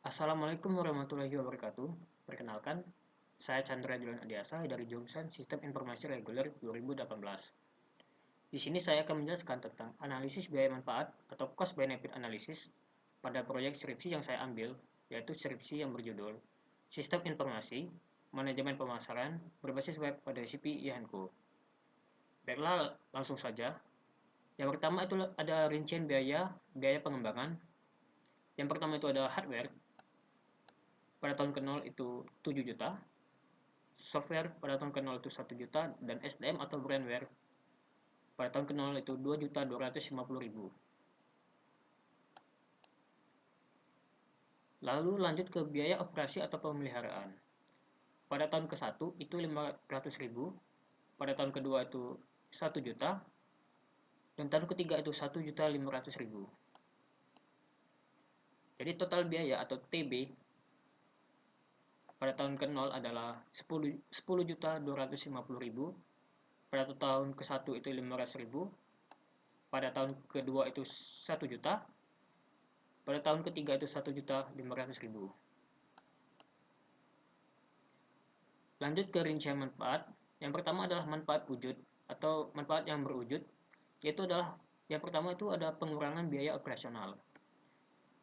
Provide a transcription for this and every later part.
Assalamualaikum warahmatullahi wabarakatuh. Perkenalkan, saya Chandra Julian Adiasa dari jurusan Sistem Informasi Reguler 2018. Di sini saya akan menjelaskan tentang analisis biaya manfaat atau cost benefit analysis pada proyek skripsi yang saya ambil, yaitu skripsi yang berjudul Sistem Informasi, Manajemen Pemasaran berbasis web pada CP IHANKO. Baiklah, langsung saja. Yang pertama itu ada rincian biaya pengembangan. Yang pertama itu ada hardware. Pada tahun ke-0 itu 7 juta, software pada tahun ke-0 itu 1 juta, dan SDM atau brandware pada tahun ke-0 itu 2.250.000. Lalu lanjut ke biaya operasi atau pemeliharaan. Pada tahun ke-1 itu 500.000, pada tahun kedua itu 1 juta, dan tahun ketiga itu 1.500.000. Jadi total biaya atau TB pada tahun ke-0 adalah 10.250.000, pada tahun ke-1 itu 500.000, pada tahun kedua itu 1 juta, pada tahun ketiga itu 1.500.000. Lanjut ke rincian manfaat. Yang pertama adalah manfaat wujud atau manfaat yang berwujud, yaitu adalah yang pertama itu ada pengurangan biaya operasional.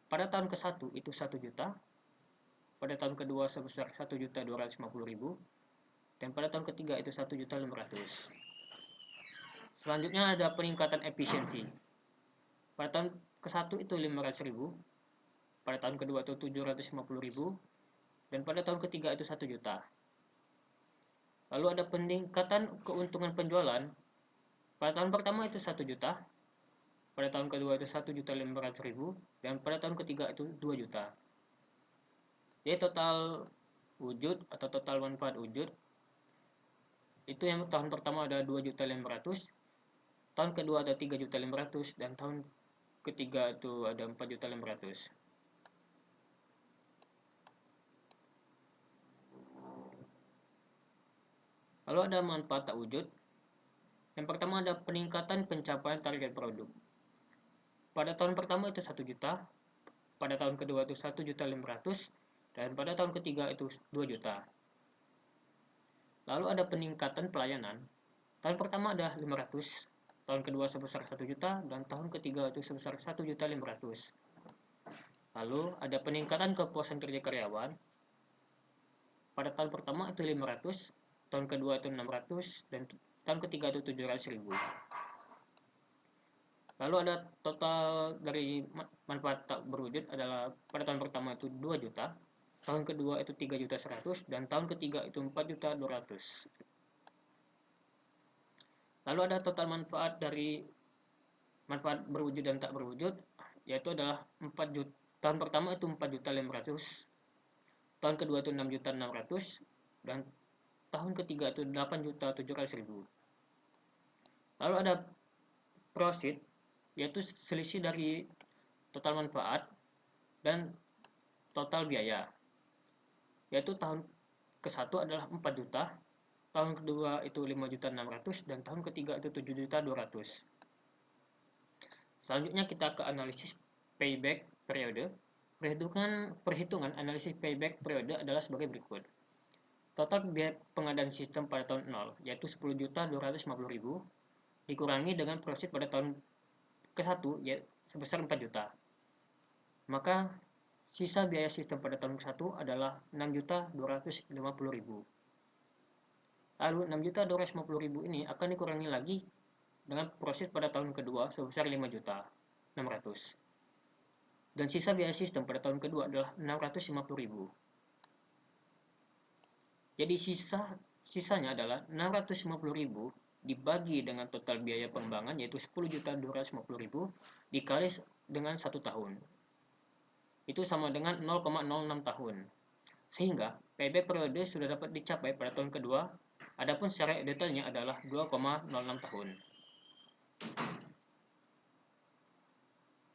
Pada tahun ke-1 itu 1 juta, pada tahun kedua sebesar 1.250.000, dan pada tahun ketiga itu 1.500.000. Selanjutnya ada peningkatan efisiensi. Pada tahun ke-1 itu 500.000, pada tahun kedua itu 750.000, dan pada tahun ketiga itu 1 juta. Lalu ada peningkatan keuntungan penjualan. Pada tahun pertama itu 1 juta, pada tahun kedua itu 1.500.000, dan pada tahun ketiga itu 2 juta. Jadi total wujud atau total manfaat wujud itu yang tahun pertama ada 2.500.000, tahun kedua ada 3.500.000, dan tahun ketiga itu ada 4.500.000. Lalu ada manfaat tak wujud. Yang pertama ada peningkatan pencapaian target produk. Pada tahun pertama itu 1 juta, pada tahun kedua itu 1.500.000, dan pada tahun ketiga itu 2 juta. Lalu ada peningkatan pelayanan. Tahun pertama ada 500, tahun kedua sebesar 1 juta, dan tahun ketiga itu sebesar 1.500.000. Lalu ada peningkatan kepuasan kerja karyawan. Pada tahun pertama itu 500, tahun kedua itu 600, dan tahun ketiga itu 700.000. Lalu ada total dari manfaat tak berwujud adalah pada tahun pertama itu 2 juta, tahun kedua itu 3.100.000, dan tahun ketiga itu 4.200.000. Lalu ada total manfaat dari manfaat berwujud dan tak berwujud, yaitu adalah 4 juta. Tahun pertama itu 4.500.000, tahun kedua itu 6.600.000, dan tahun ketiga itu 8.700.000. Lalu ada profit, yaitu selisih dari total manfaat dan total biaya, yaitu tahun ke-1 adalah 4 juta, tahun kedua itu 5.600.000, dan tahun ketiga itu 7.200.000. Selanjutnya kita ke analisis payback periode. Perhitungan analisis payback periode adalah sebagai berikut. Total biaya pengadaan sistem pada tahun 0 yaitu 10.250.000 dikurangi dengan profit pada tahun ke-1 yaitu sebesar 4 juta. Maka sisa biaya sistem pada tahun ke-1 adalah 6.250.000. Lalu 6.250.000 ini akan dikurangi lagi dengan profit pada tahun kedua sebesar 5.600.000. Dan sisa biaya sistem pada tahun kedua adalah 650.000. Jadi sisanya adalah 650.000 dibagi dengan total biaya pengembangan yaitu 10.250.000 dikali dengan 1 tahun. Itu sama dengan 0,06 tahun. Sehingga payback periode sudah dapat dicapai pada tahun kedua, adapun secara detailnya adalah 2,06 tahun.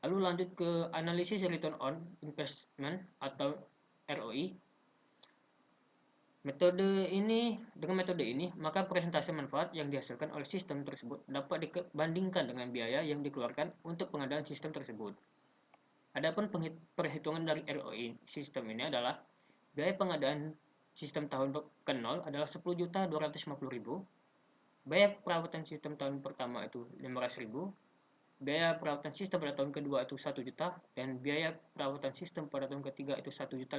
Lalu lanjut ke analisis return on investment atau ROI. Dengan metode ini, maka presentasi manfaat yang dihasilkan oleh sistem tersebut dapat dibandingkan dengan biaya yang dikeluarkan untuk pengadaan sistem tersebut. Adapun perhitungan dari ROI sistem ini adalah biaya pengadaan sistem tahun ke-0 adalah 10.250.000, biaya perawatan sistem tahun pertama itu 500.000, biaya perawatan sistem pada tahun kedua itu 1 juta, dan biaya perawatan sistem pada tahun ketiga itu 1.500.000.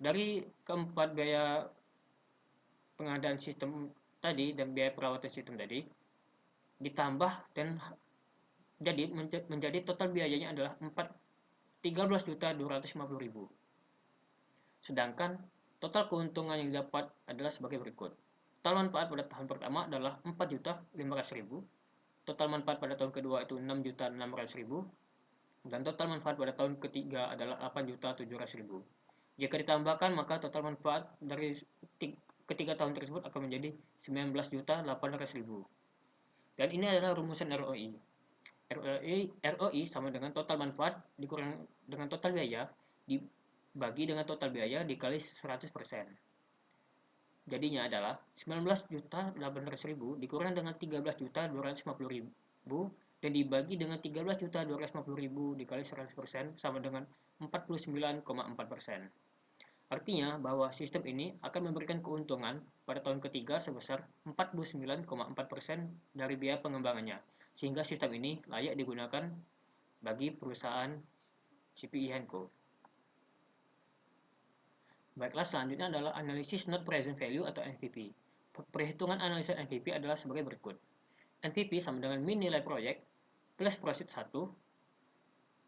Dari keempat biaya pengadaan sistem tadi dan biaya perawatan sistem tadi ditambah dan jadi menjadi total biayanya adalah 13.250.000. Sedangkan total keuntungan yang didapat adalah sebagai berikut. Total manfaat pada tahun pertama adalah 4.500.000, total manfaat pada tahun kedua itu 6.600.000, dan total manfaat pada tahun ketiga adalah 8.700.000. Jika ditambahkan, maka total manfaat dari ketiga tahun tersebut akan menjadi 19.800.000. Dan ini adalah rumusan ROI. ROI sama dengan total manfaat dikurang dengan total biaya dibagi dengan total biaya dikali 100%. Jadinya adalah 19.800.000 dikurang dengan 13.250.000 dan dibagi dengan 13.250.000 dikali 100% sama dengan 49,4%. Artinya bahwa sistem ini akan memberikan keuntungan pada tahun ketiga sebesar 49,4% dari biaya pengembangannya, sehingga sistem ini layak digunakan bagi perusahaan CPI Henko. Baiklah, selanjutnya adalah analisis Not Present Value atau NPV. Perhitungan analisis NPV adalah sebagai berikut. NPV sama dengan min nilai proyek plus prosit 1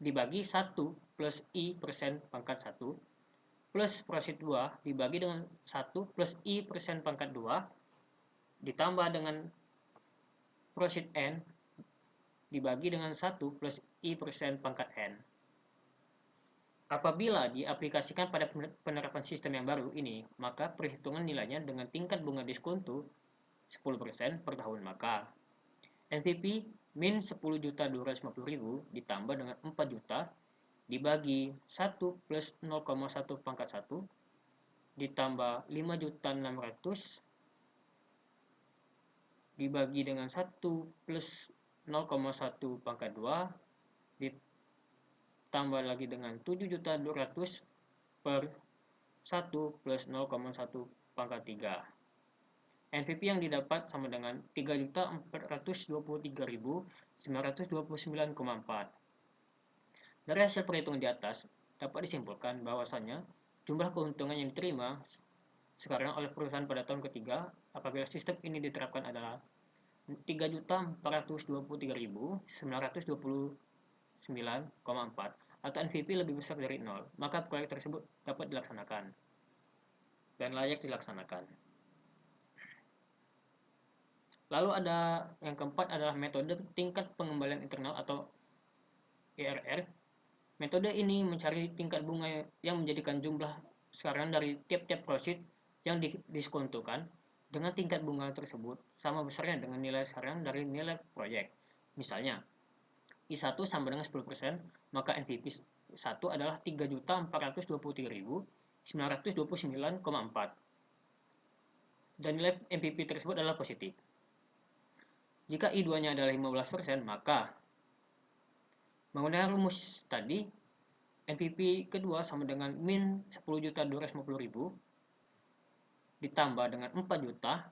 dibagi 1 plus I persen pangkat 1 plus prosit 2 dibagi dengan 1 plus I persen pangkat 2 ditambah dengan prosit N dibagi dengan 1 plus I persen pangkat N. Apabila diaplikasikan pada penerapan sistem yang baru ini, maka perhitungan nilainya dengan tingkat bunga diskonto 10% per tahun. Maka NPV min 10.250.000 ditambah dengan 4 juta dibagi 1 plus 0,1 pangkat 1 ditambah 5.600 dibagi dengan 1 plus 0,1 pangkat 2 ditambah lagi dengan 7.200 per 1 plus 0,1 pangkat 3. NPV yang didapat sama dengan 3.423.929,4. Dari hasil perhitungan di atas, dapat disimpulkan bahwasannya jumlah keuntungan yang diterima sekarang oleh perusahaan pada tahun ketiga apabila sistem ini diterapkan adalah 3.422.929,4 atau NPV lebih besar dari 0, maka proyek tersebut dapat dilaksanakan dan layak dilaksanakan. Lalu ada yang keempat adalah metode tingkat pengembalian internal atau IRR. Metode ini mencari tingkat bunga yang menjadikan jumlah sekarang dari tiap-tiap prosit yang diskontokan dengan tingkat bunga tersebut sama besarnya dengan nilai sekarang dari nilai proyek. Misalnya, I1 sama dengan 10%, maka NPV 1 adalah 3.423.929,4. Dan nilai NPV tersebut adalah positif. Jika I2-nya adalah 15%, maka menggunakan rumus tadi, NPV kedua sama dengan min 10.250.000 ditambah dengan 4 juta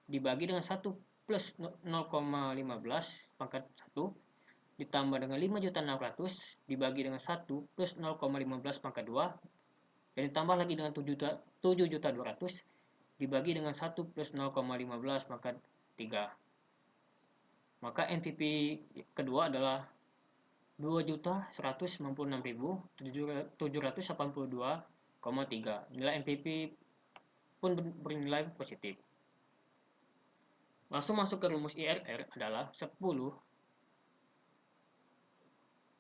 dibagi dengan 1 plus 0,15 pangkat 1 ditambah dengan 5.600 dibagi dengan 1 plus 0,15 pangkat 2 dan ditambah lagi dengan 7.200 dibagi dengan 1 plus 0,15 pangkat 3. Maka NPV kedua adalah 2.196.782,3. Nilai NPV pun bernilai positif. Langsung masuk ke rumus IRR adalah 10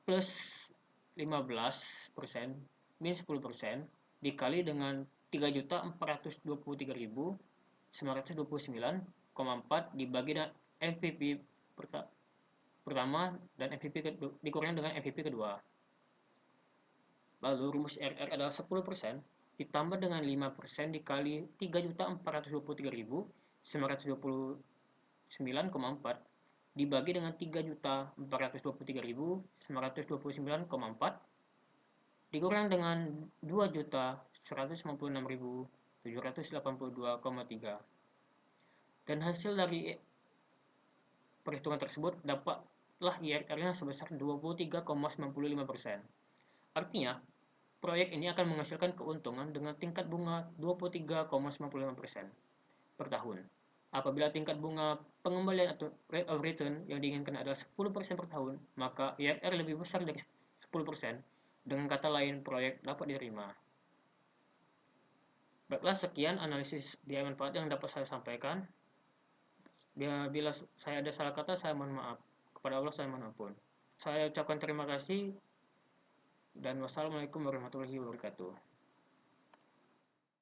plus 15% min 10% dikali dengan 3.423.929,4 dibagi dengan NPV pertama dan NPV dikurangi dengan NPV kedua. Lalu rumus IRR adalah 10% ditambah dengan 5% dikali 3.423.929,4 dibagi dengan 3.423.929,4 dikurang dengan 2.156.782,3, dan hasil dari perhitungan tersebut dapatlah IRR-nya sebesar 23,95%. Artinya, proyek ini akan menghasilkan keuntungan dengan tingkat bunga 23,95% per tahun. Apabila tingkat bunga pengembalian atau rate of return yang diinginkan adalah 10% per tahun, maka IRR lebih besar dari 10%. Dengan kata lain, proyek dapat diterima. Baiklah, sekian analisis biaya manfaat yang dapat saya sampaikan. Bila saya ada salah kata, saya mohon maaf. Kepada Allah saya mohon ampun. Saya ucapkan terima kasih dan wassalamualaikum warahmatullahi wabarakatuh.